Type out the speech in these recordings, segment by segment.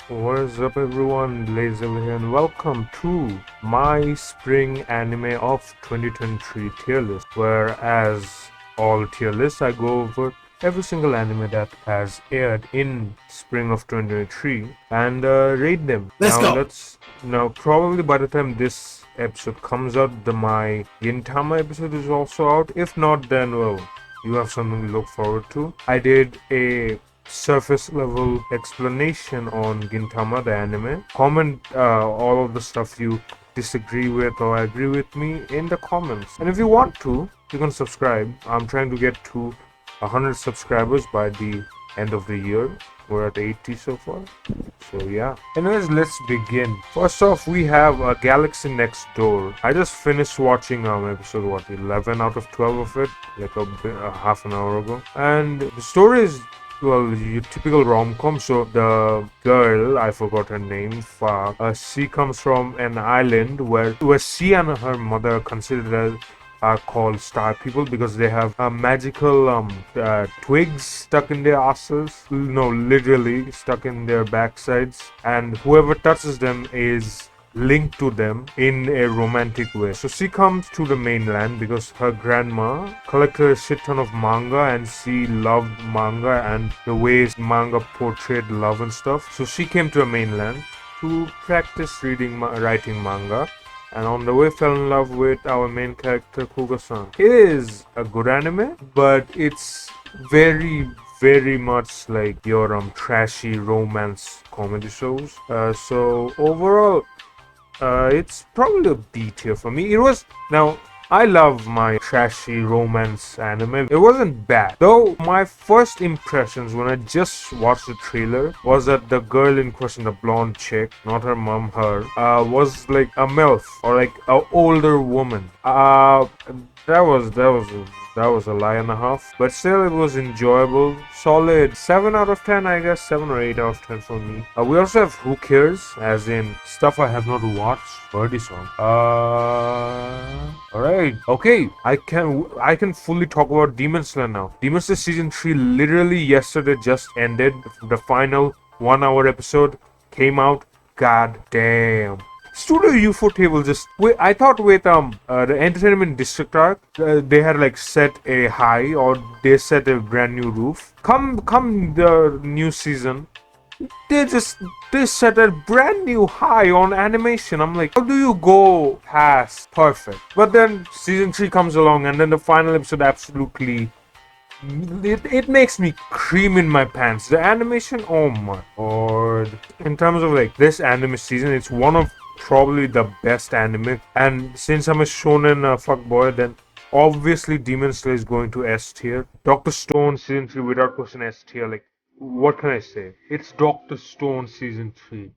What is up everyone, Blazeerious here and welcome to my spring anime of 2023 tier list, where as all tier lists I go over every single anime that has aired in spring of 2023 and rate them. Let's go. Now probably by the time this episode comes out, my Gintama episode is also out. If not, then well, you have something to look forward to. I did a surface level explanation on Gintama, the anime. Comment all of the stuff you disagree with or agree with me in the comments. And if you want to, you can subscribe. I'm trying to get to 100 subscribers by the end of the year. We're at 80 so far. So yeah. Anyways, let's begin. First off, we have Galaxy Next Door. I just finished watching episode 11 out of 12 of it, like a half an hour ago. And the story is, well, your typical rom-com. So the girl, I forgot her name, she comes from an island where she and her mother are called star people because they have magical twigs stuck in their asses. No, literally stuck in their backsides, and whoever touches them is linked to them in a romantic way. So she comes to the mainland because her grandma collected a shit ton of manga and she loved manga and the ways manga portrayed love and stuff. So she came to the mainland to practice writing manga, and on the way fell in love with our main character Kuga-san. It is a good anime, but it's very much like your trashy romance comedy shows. So overall, it's probably a B tier for me. It was now. I love my trashy romance anime. It wasn't bad. Though my first impressions when I just watched the trailer was that the girl in question, the blonde chick, not her mom, was like a MILF or like an older woman. That was a lie and a half. But still, it was enjoyable. Solid 7 out of 10, I guess. 7 or 8 out of 10 for me. We also have Who Cares, as in stuff I have not watched. Birdie song. Alright. Okay. I can fully talk about Demon Slayer now. Demon Slayer season 3 literally yesterday just ended. The final 1 hour episode came out. God damn. Studio UFO table just wait. I thought with the entertainment district arc, they had like set a high or they set a brand new roof. Come the new season, they set a brand new high on animation. I'm like, how do you go past perfect? But then season 3 comes along and then the final episode absolutely it makes me cream in my pants. The animation, oh my lord. In terms of like this anime season, it's one of probably the best anime. And since I'm a shonen fuckboy, then obviously Demon Slayer is going to S tier. Doctor Stone season 3 without question S tier. Like, what can I say? It's Doctor Stone season 3.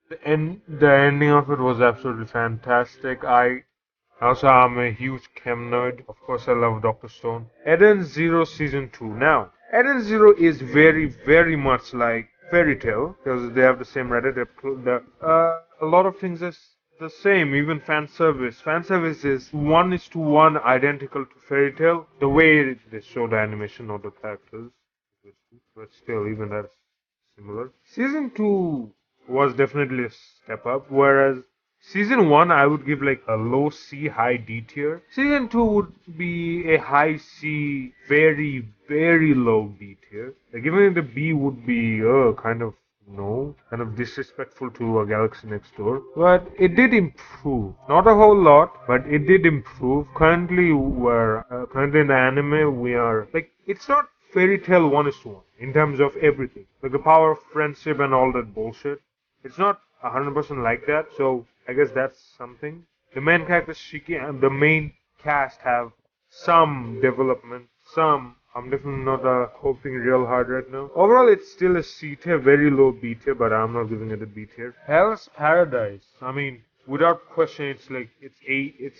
The ending of it was absolutely fantastic. Also, I'm a huge chem nerd. Of course, I love Dr. Stone. Eden Zero Season 2. Now, Eden Zero is very much like Fairy Tail because they have the same Reddit. A lot of things is the same, even fan service. Fan service is 1:1 identical to Fairy Tail. The way they show the animation, not the characters. But still, even that's similar. Season 2 was definitely a step up, whereas Season 1 I would give like a low C, high D tier. Season 2 would be a high C, very low B tier. Like giving it a B would be kind of disrespectful to a Galaxy Next Door. But it did improve. Not a whole lot, but it did improve. Currently in the anime we are like it's not Fairy Tail 1:1 in terms of everything. Like the power of friendship and all that bullshit. It's not 100% like that, so I guess that's something. The main character Shiki and the main cast have some development, some. I'm definitely not hoping real hard right now. Overall, it's still a C tier, very low B tier, but I'm not giving it a B tier. Hell's Paradise. I mean, without question, it's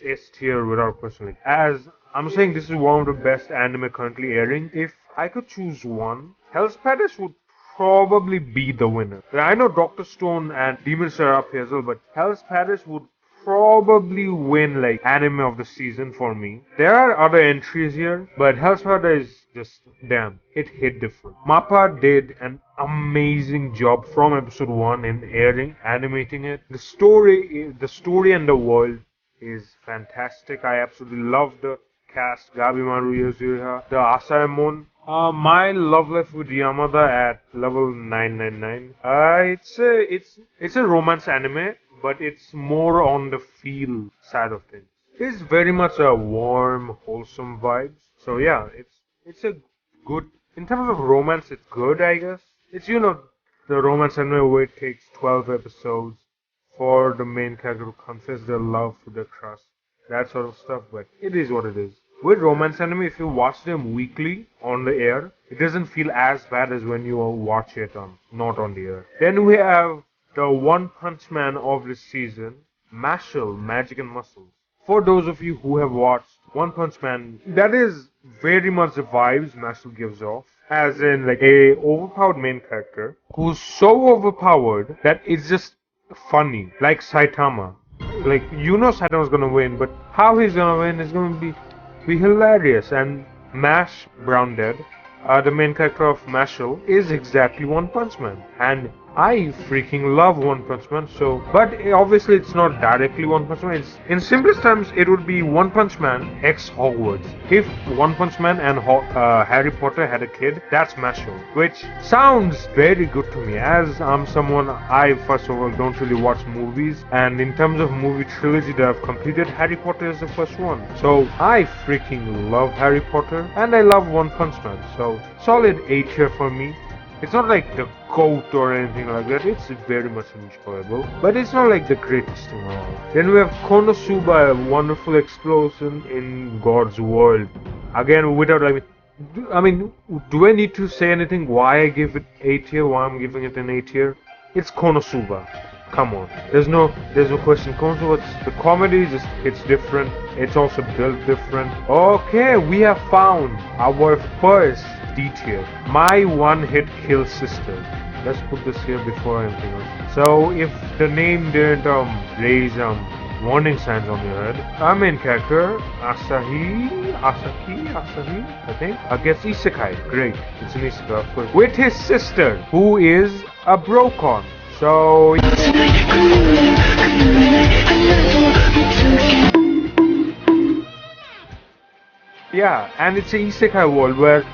S tier without question. Like, as I'm saying, this is one of the best anime currently airing. If I could choose one, Hell's Paradise would probably be the winner. I know Doctor Stone and Demon Slayer are up here as well, but Hell's Paradise would probably win like anime of the season for me. There are other entries here, but Hell's Paradise is just damn. It hit different. Mappa did an amazing job from episode one in airing, animating it. The story and the world is fantastic. I absolutely love the cast. Gabi Maru Yasuha, the Asaemon. My love life with Yamada at level 999. It's a romance anime, but it's more on the feel side of things. It's very much a warm, wholesome vibes. So yeah, it's a good in terms of romance. It's good, I guess. It's the romance anime where it takes 12 episodes for the main character to confess their love to their crush, that sort of stuff. But it is what it is. With romance anime, if you watch them weekly on the air, it doesn't feel as bad as when you watch it on not on the air. Then we have the One Punch Man of this season, Mashal, Magic and Muscles. For those of you who have watched One Punch Man, that is very much the vibes Mashal gives off. As in like a overpowered main character who's so overpowered that it's just funny. Like Saitama. Like Saitama's gonna win, but how he's gonna win is gonna be hilarious. And Mash Brown Dead, the main character of Mashal, is exactly One Punch Man. And I freaking love One Punch Man, but obviously it's not directly One Punch Man. In simplest terms, it would be One Punch Man x Hogwarts. If One Punch Man and Harry Potter had a kid, that's Mashal, which sounds very good to me. As I'm someone, I first of all don't really watch movies, and in terms of movie trilogy that I've completed, Harry Potter is the first one. So I freaking love Harry Potter, and I love One Punch Man. So solid 8 here for me. It's not like the GOAT or anything like that. It's very much enjoyable, but it's not like the greatest thing at all. Then we have Konosuba, a wonderful explosion in God's world. Again, without do I need to say anything? Why I give it 8 here? Why I'm giving it an 8 here? It's Konosuba. Come on. There's no question. Konosuba, the comedy just hits different. It's also built different. Okay, we have found our first D-tier. My one-hit kill sister. Let's put this here before anything else. So if the name didn't raise warning signs on your head, our main character Asahi, I think, gets isekai. Great, it's an isekai, of course, with his sister, who is a brocon. So yeah, and it's an isekai world where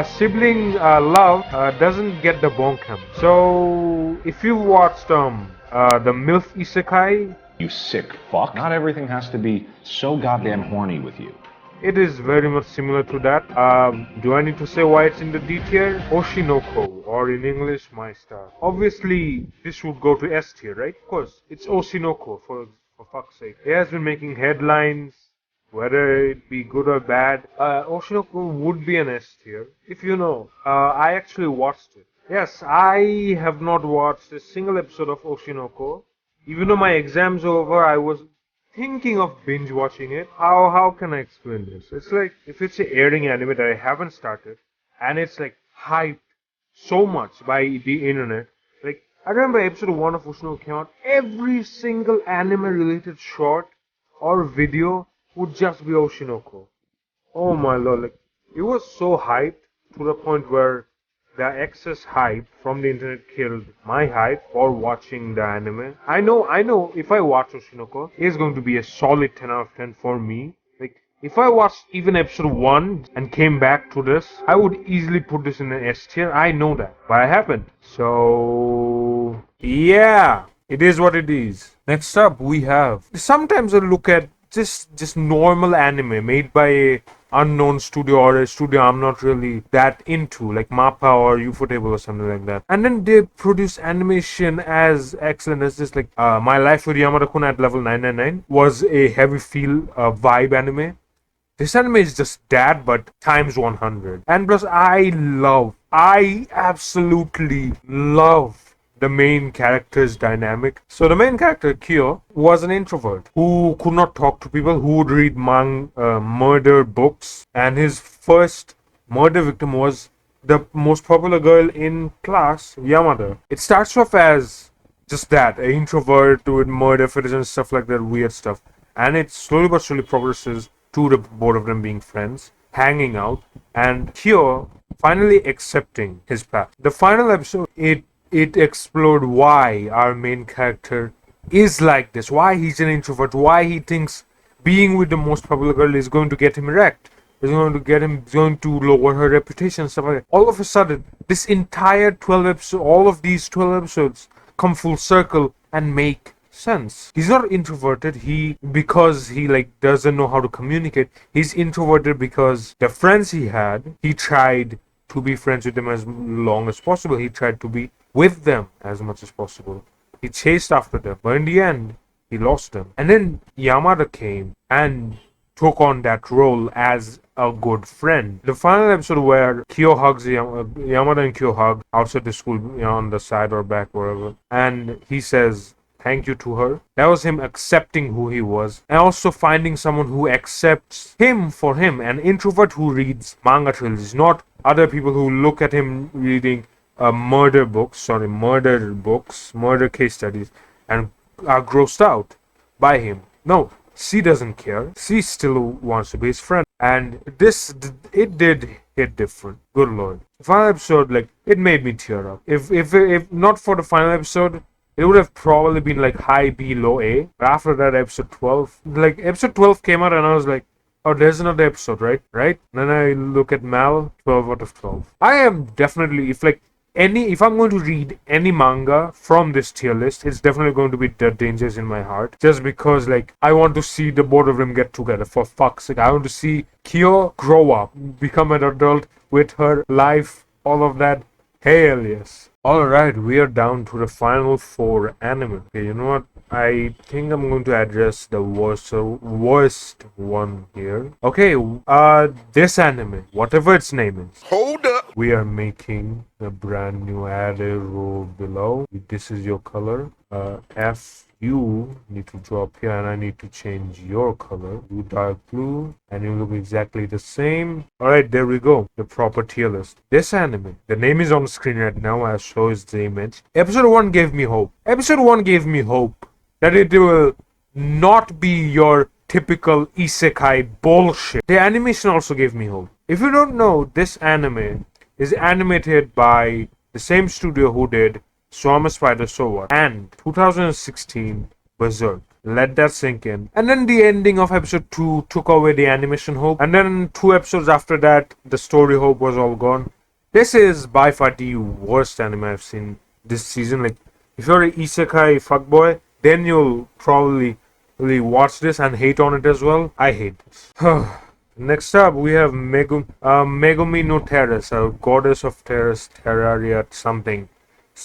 sibling love doesn't get the bonkham. So if you've watched the MILF Isekai, you sick fuck. Not everything has to be so goddamn horny with you. it is very much similar to that. Do I need to say why it's in the D tier? Oshinoko, or in English, My Star. Obviously, this would go to S tier, right? Of course, it's Oshinoko, for fuck's sake. It has been making headlines. Whether it be good or bad, Oshinoko would be an S tier. If you know, I actually watched it. Yes, I have not watched a single episode of Oshinoko. Even though my exam's over, I was thinking of binge watching it. How can I explain this? It's like if it's an airing anime that I haven't started, and it's like hyped so much by the internet. Like I remember episode 1 of Oshinoko came out, every single anime related short or video would just be Oshinoko. Oh my lord, like it was so hyped to the point where the excess hype from the internet killed my hype for watching the anime. I know if I watch Oshinoko, it's going to be a solid 10 out of 10 for me. Like if I watched even episode 1 and came back to this, I would easily put this in an S tier. I know that, but I haven't. So yeah, it is what it is. Next up we have, sometimes I look at just normal anime made by a unknown studio or a studio I'm not really that into, like Mappa or Ufotable or something like that. And then they produce animation as excellent as this, like My Life with Yamada-kun at level 999 was a heavy feel vibe anime. This anime is just that, but times 100. And plus, I absolutely love the main character's dynamic. So the main character, Kyo, was an introvert who could not talk to people, who would read murder books, and his first murder victim was the most popular girl in class, Yamada. It starts off as just that, an introvert with murder fetish and stuff like that, weird stuff. And it slowly but surely progresses to the both of them being friends, hanging out, and Kyo finally accepting his path. The final episode, it explored why our main character is like this, why he's an introvert, why he thinks being with the most popular girl is going to get him wrecked, is going to lower her reputation, stuff like that. All of a sudden, this entire 12 episodes, all of these 12 episodes come full circle and make sense. He's not introverted because he like doesn't know how to communicate. He's introverted because the friends he had, he tried to be friends with them as long as possible. He tried to be with them as much as possible. He chased after them, but in the end, he lost them. And then Yamada came and took on that role as a good friend. The final episode where Kyo hugs Yamada and Kyo hug outside the school, on the side or back, wherever, and he says thank you to her. That was him accepting who he was, and also finding someone who accepts him for him, an introvert who reads manga trilogies, not other people who look at him reading murder case studies, and are grossed out by him. No, C doesn't care. C still wants to be his friend. And it did hit different. Good lord. The final episode, like, it made me tear up. If not for the final episode, it would have probably been like high B, low A. But after that, episode 12, like, episode 12 came out and I was like, oh, there's another episode, right? Right? Then I look at Mal, 12 out of 12. I am definitely, if I'm going to read any manga from this tier list, it's definitely going to be The Dangers in My Heart. Just because, like, I want to see the both of them get together, for fuck's sake. I want to see Kyo grow up, become an adult with her life, all of that. Hell yes. Alright, we are down to the final 4 anime. Okay, you know what? I think I'm going to address the worst one here. Okay, this anime, whatever its name is. Hold up. We are making a brand new arrow below. This is your color. F, you need to drop here and I need to change your color. You dark blue and you look exactly the same. Alright, there we go. The proper tier list. This anime, the name is on screen right now as shows the image. Episode 1 gave me hope. Episode 1 gave me hope that it will not be your typical isekai bullshit. The animation also gave me hope. If you don't know, this anime is animated by the same studio who did Swama Spider So What and 2016 Berserk. Let that sink in. And then the ending of episode 2 took away the animation hope. And then 2 episodes after that, the story hope was all gone. This is by far the worst anime I've seen this season. Like, if you're an isekai fuckboy, then you'll probably really watch this and hate on it as well. I hate this. Next up, we have Megumi no Terrace, a goddess of terrace, terraria, something.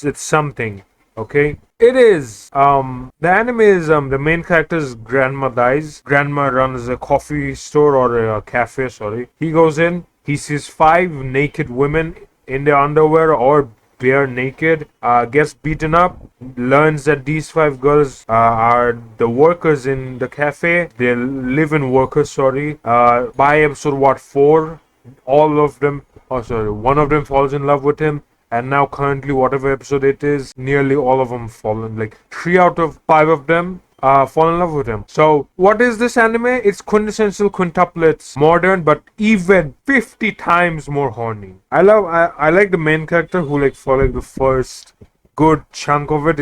It's something, okay? It is, the anime is, the main character's grandma dies. Grandma runs a coffee store or a cafe, sorry. He goes in, he sees 5 naked women in their underwear or bare naked, gets beaten up, learns that these 5 girls are the workers in the cafe. They live in workers, sorry. By episode 4, all of them, one of them falls in love with him. And now currently, whatever episode it is, nearly all of them fallen. Like 3 out of 5 of them fall in love with him. So what is this anime? It's quintessential quintuplets, modern, but even 50 times more horny. I like the main character who, like, for like the first good chunk of it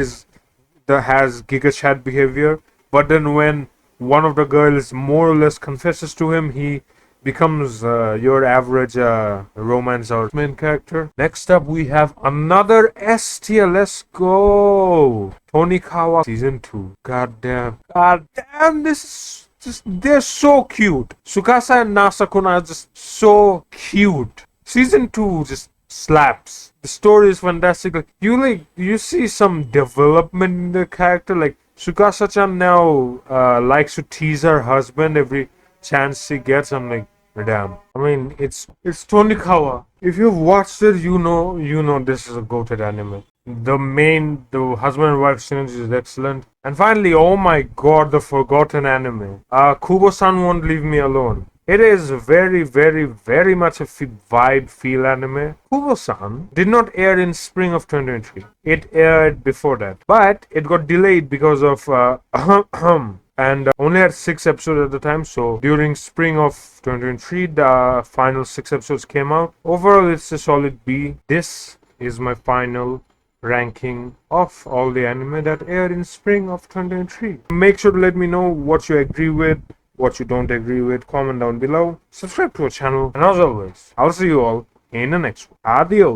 has Giga Chat behavior. But then when one of the girls more or less confesses to him, he becomes your average romance or main character. Next up, we have another S tier. Let's go. Tonikawa season 2. God damn, this is just, they're so cute. Tsukasa and Nasakuna are just so cute. Season 2 just slaps. The story is fantastic. Like, you see some development in the character. Like, Tsukasa-chan now likes to tease her husband every chance she gets. I'm like, damn. I mean, it's Tonikawa. If you've watched it, you know this is a goated anime. The husband and wife synergy is excellent. And finally, oh my god, the forgotten anime. Kubo-san Won't Leave Me Alone. It is very much a vibe feel anime. Kubo-san did not air in spring of 2023. It aired before that, but it got delayed because of and only had 6 episodes at the time. So during spring of 2023, the final 6 episodes came out. Overall, it's a solid B. This is my final ranking of all the anime that aired in spring of 2023. Make sure to let me know what you agree with, what you don't agree with. Comment down below. Subscribe to our channel, and as always, I'll see you all in the next one. Adios.